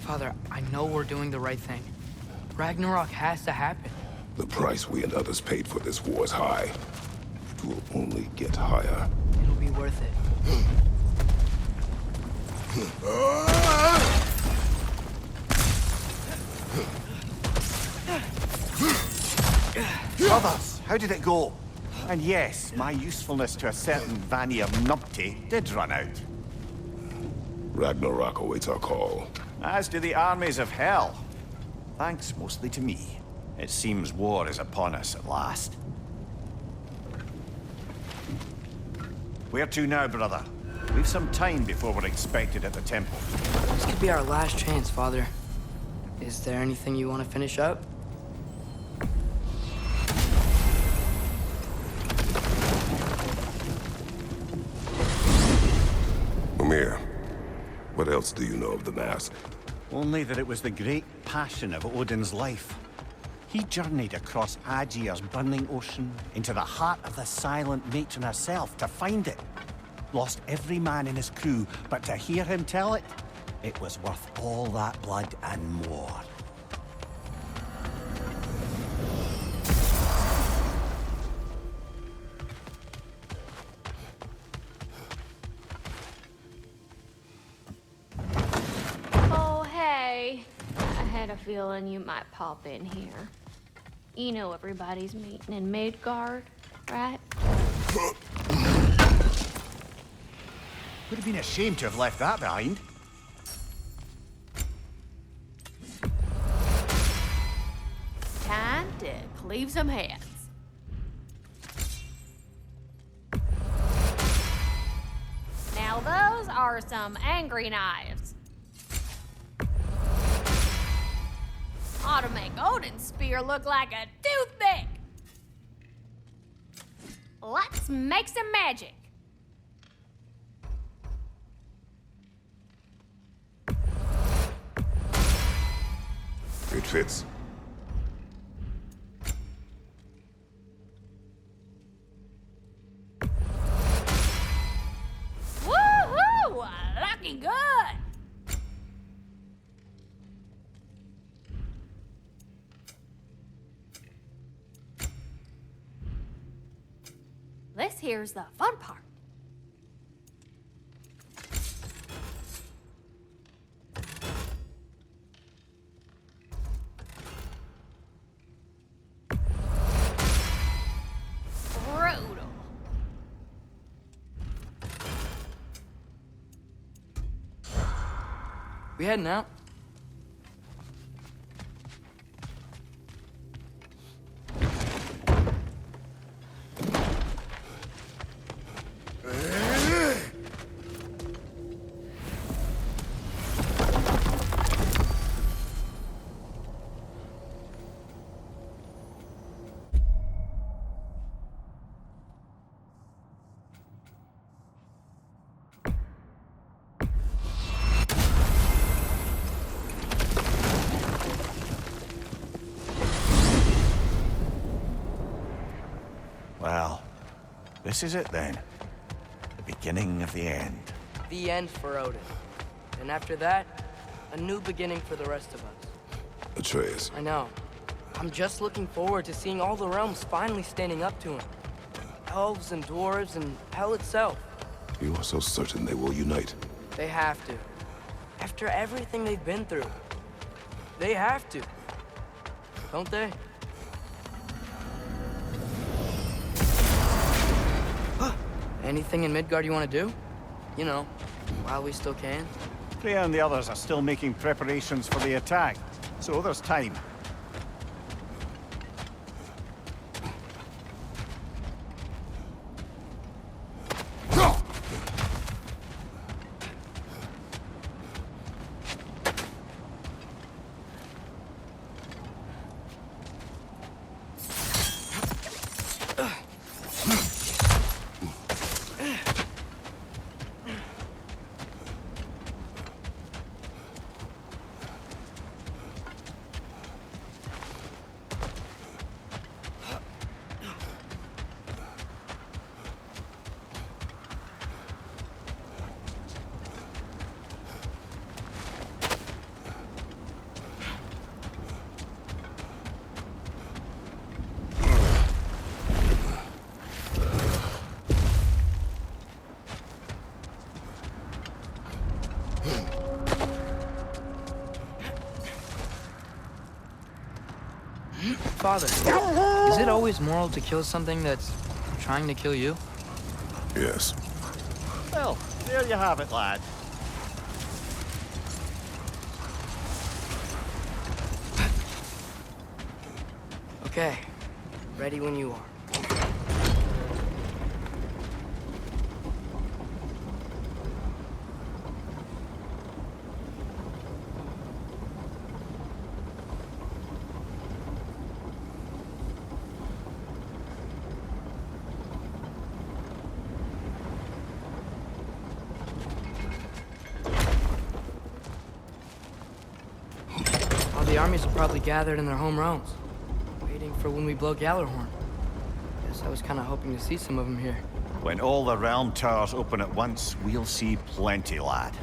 Father, I know we're doing the right thing. Ragnarok has to happen. The price we and others paid for this war is high. It will only get higher. It'll be worth it. Brothers, how did it go? And yes, my usefulness to a certain Vanir numpty did run out. Ragnarok awaits our call. As do the armies of hell. Thanks mostly to me. It seems war is upon us at last. Where to now, brother? We've some time before we're expected at the temple. This could be our last chance, Father. Is there anything you want to finish up? Mimir, what else do you know of the mask? Only that it was the great passion of Odin's life. He journeyed across Aegir's burning ocean into the heart of the silent matron herself to find it. Lost every man in his crew, but to hear him tell it, it was worth all that blood and more. Oh, hey. I had a feeling you might pop in here. You know everybody's meeting in Midgard, right? Would have been a shame to have left that behind. Time to cleave some heads. Now those are some angry knives. Ought to make Odin's spear look like a toothpick. Let's make some magic. It fits. Woohoo! Looking good! This here's the fun part. Brutal. We heading out? Well, this is it then. The beginning of the end. The end for Odin. And after that, a new beginning for the rest of us. Atreus, I know. I'm just looking forward to seeing all the realms finally standing up to him. Elves and dwarves and hell itself. you are so certain they will unite. They have to. After everything they've been through. They have to. Don't they? Anything in Midgard you want to do? You know, while we still can. Freya and the others are still making preparations for the attack, so there's time. Father, is it always moral to kill something that's trying to kill you? Yes. Well, there you have it, lad. Okay. Ready when you are. All the armies are probably gathered in their home realms, waiting for when we blow Gallarhorn. Guess I was kind of hoping to see some of them here. When all the realm towers open at once, we'll see plenty, lad.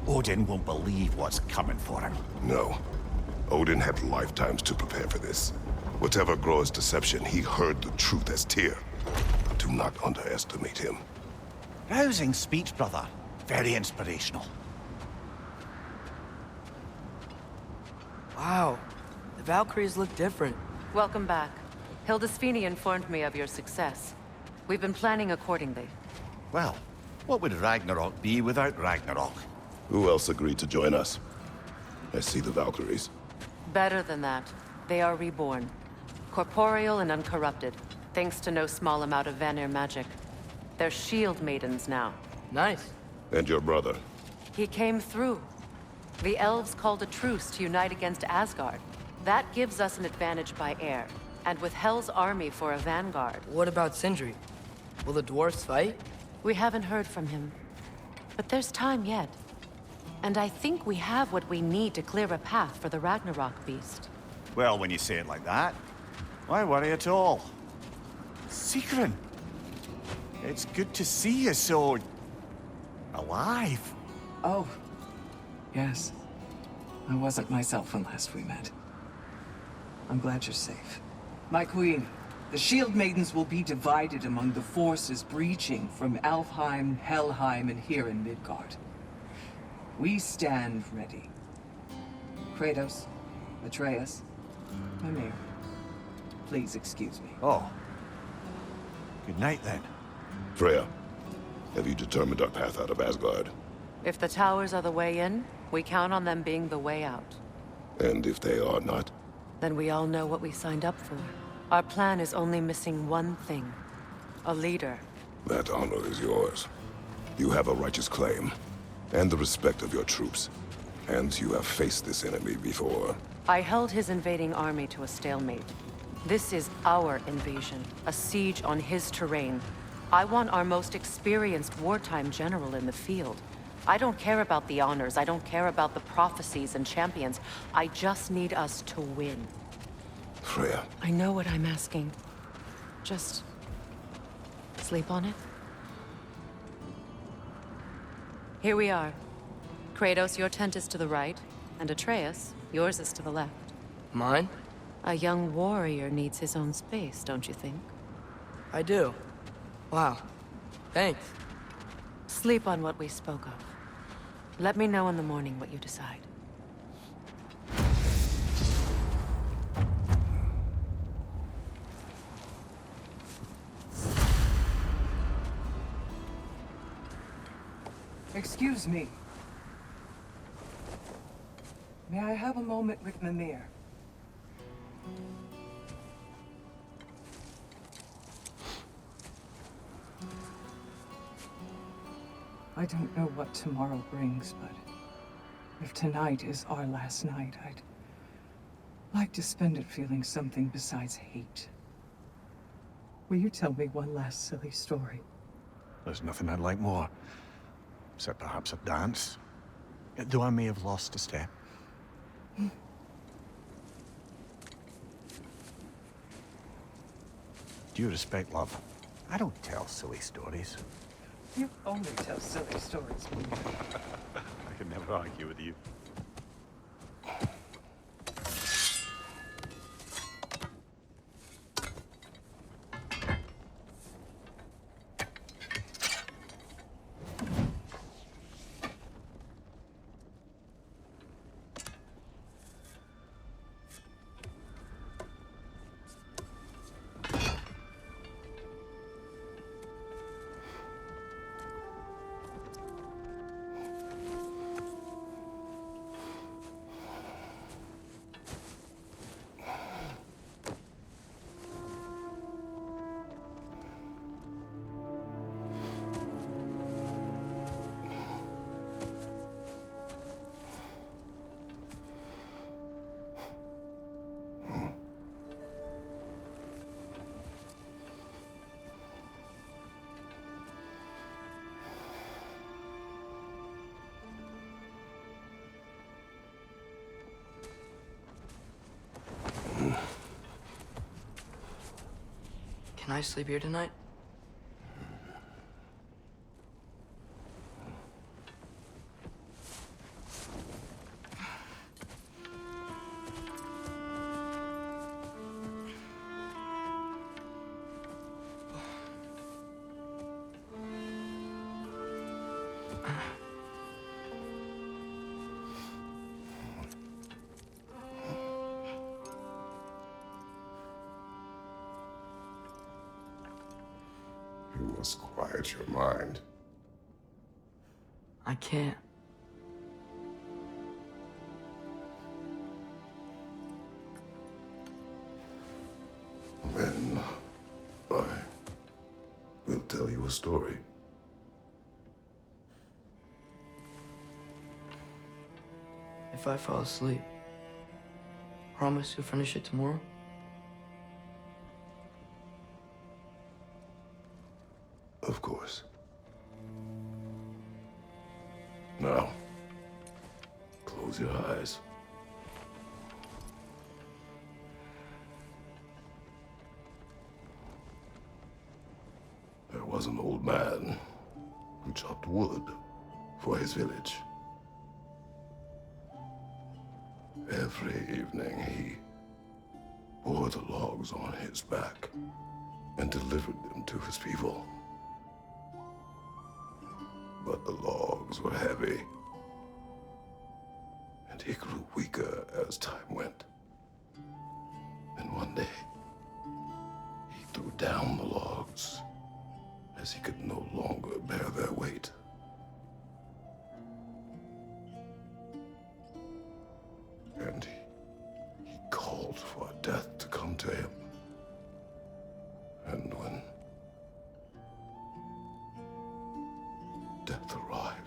Odin won't believe what's coming for him. No. Odin had lifetimes to prepare for this. Whatever Groa's deception, he heard the truth as Tyr. Do not underestimate him. Rousing speech, brother. Very inspirational. Wow. The Valkyries look different. Welcome back. Hildisfini informed me of your success. We've been planning accordingly. Well, what would Ragnarok be without Ragnarok? Who else agreed to join us? I see the Valkyries. Better than that. They are reborn. Corporeal and uncorrupted, thanks to no small amount of Vanir magic. They're shield maidens now. Nice. And your brother. He came through. The elves called a truce to unite against Asgard. That gives us an advantage by air, and with Hel's army for a vanguard. What about Sindri? Will the dwarves fight? We haven't heard from him. But there's time yet. And I think we have what we need to clear a path for the Ragnarok beast. Well, when you say it like that, why worry at all? Sigrun! It's good to see you so... alive. Oh, yes. I wasn't myself when last we met. I'm glad you're safe. My queen, the Shield Maidens will be divided among the forces breaching from Alfheim, Helheim, and here in Midgard. We stand ready. Kratos, Atreus, Mimir, please excuse me. Oh. Good night, then. Freya, have you determined our path out of Asgard? If the towers are the way in, we count on them being the way out. And if they are not? Then we all know what we signed up for. Our plan is only missing one thing. A leader. That honor is yours. You have a righteous claim, and the respect of your troops. And you have faced this enemy before. I held his invading army to a stalemate. This is our invasion, a siege on his terrain. I want our most experienced wartime general in the field. I don't care about the honors, I don't care about the prophecies and champions. I just need us to win. Freya. I know what I'm asking. Just... sleep on it? Here we are. Kratos, your tent is to the right, and Atreus, yours is to the left. Mine? A young warrior needs his own space, don't you think? I do. Wow. Thanks. Sleep on what we spoke of. Let me know in the morning what you decide. Excuse me. May I have a moment with Mimir? I don't know what tomorrow brings, but if tonight is our last night, I'd like to spend it feeling something besides hate. Will you tell me one last silly story? There's nothing I'd like more. Except perhaps a dance. Though I may have lost a step. Due respect, love. I don't tell silly stories. You only tell silly stories. I can never argue with you. Can I sleep here tonight? You must quiet your mind. I can't. Then I will tell you a story. If I fall asleep, promise you'll finish it tomorrow? Of course. Now, close your eyes. There was an old man who chopped wood for his village. Every evening he bore the logs on his back and delivered them to his people. But the logs were heavy, and he grew weaker as time went. And one day, he threw down the logs as he could no longer bear their weight. And he called for death to come to him. And when death arrived,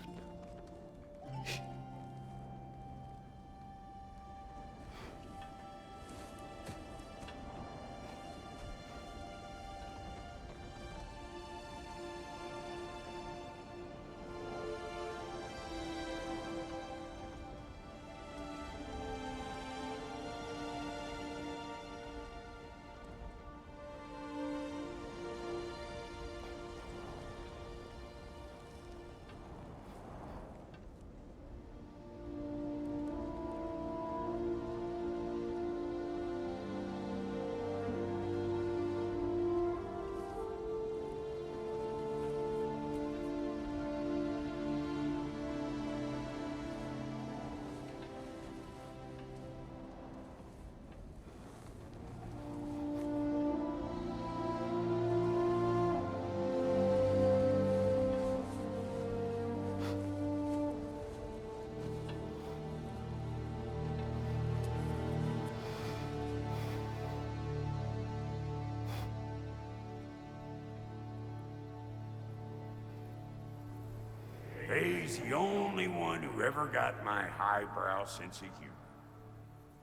He's the only one who ever got my highbrow sense of humor.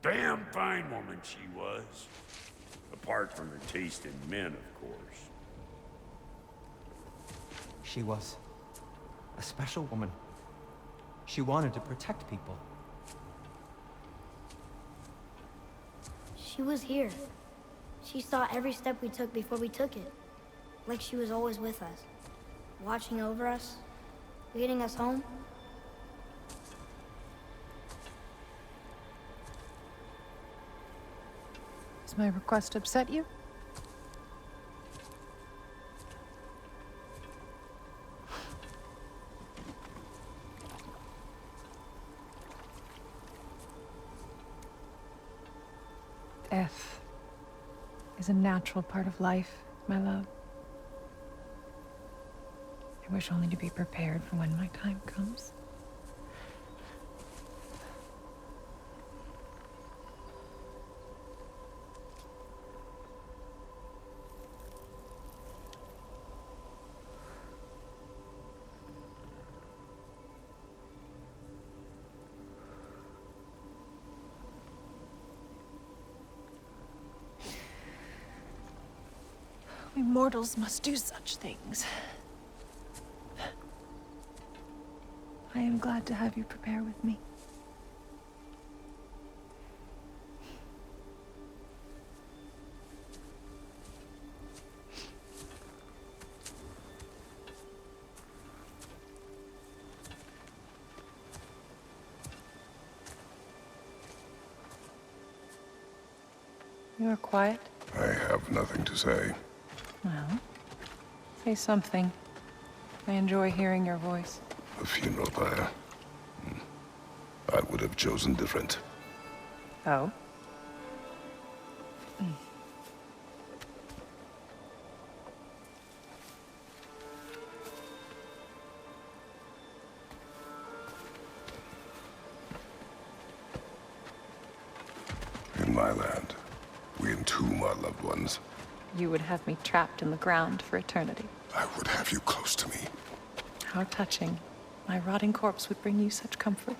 Damn fine woman she was. Apart from her taste in men, of course. She was a special woman. She wanted to protect people. She was here. She saw every step we took before we took it. Like she was always with us. Watching over us. Leading us home. Does my request upset you? Death is a natural part of life, my love. I wish only to be prepared for when my time comes. We mortals must do such things. I am glad to have you prepare with me. You are quiet? I have nothing to say. Well, say something. I enjoy hearing your voice. A funeral pyre. I would have chosen different. Oh? In my land, we entomb our loved ones. You would have me trapped in the ground for eternity. I would have you close to me. How touching. My rotting corpse would bring you such comfort.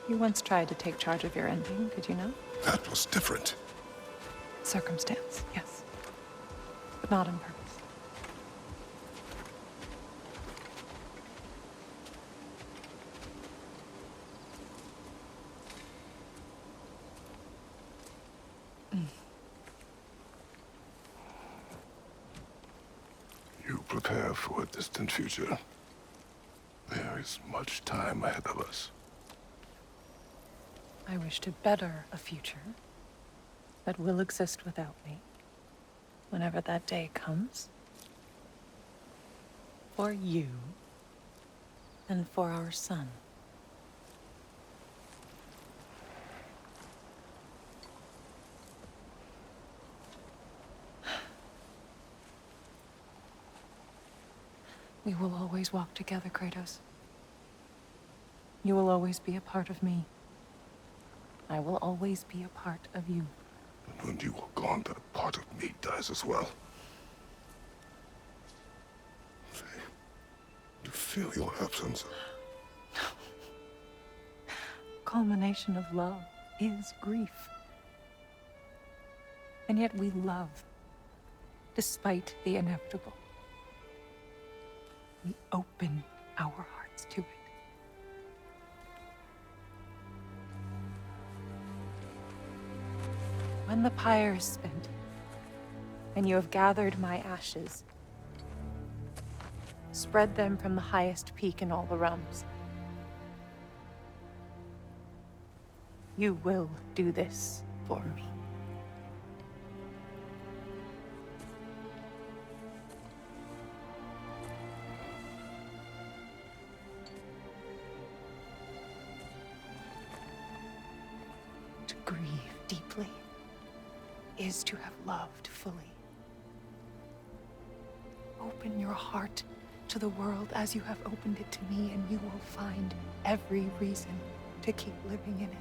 You once tried to take charge of your ending, did you know? That was different. Circumstance, yes. But not on purpose. You prepare for a distant future. There is much time ahead of us. I wish to better a future that will exist without me, whenever that day comes. For you, and for our son. We will always walk together, Kratos. You will always be a part of me. I will always be a part of you. And when you are gone, that part of me dies as well. To feel your absence. Culmination of love is grief. And yet we love, despite the inevitable. We open our hearts to it. When the pyre is spent, and you have gathered my ashes, spread them from the highest peak in all the realms. You will do this for me. To grieve deeply is to have loved fully. Open your heart to the world as you have opened it to me, and you will find every reason to keep living in it.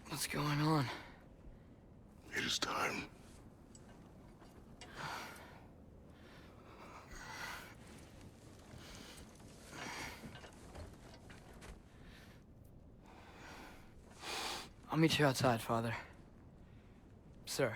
What's going on? It is time. I'll meet you outside, Father. Sir.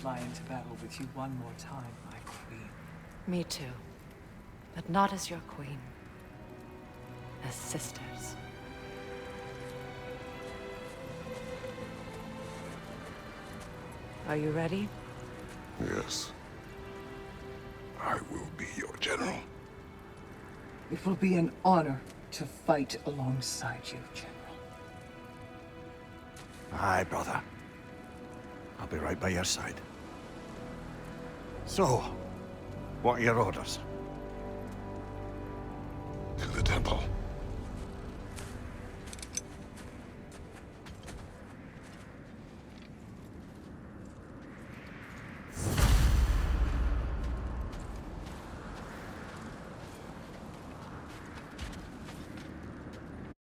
fly into battle with you one more time, my queen. Me too. But not as your queen. As sisters. Are you ready? Yes. I will be your general. It will be an honor to fight alongside you, General. Aye, brother. I'll be right by your side. So, what are your orders?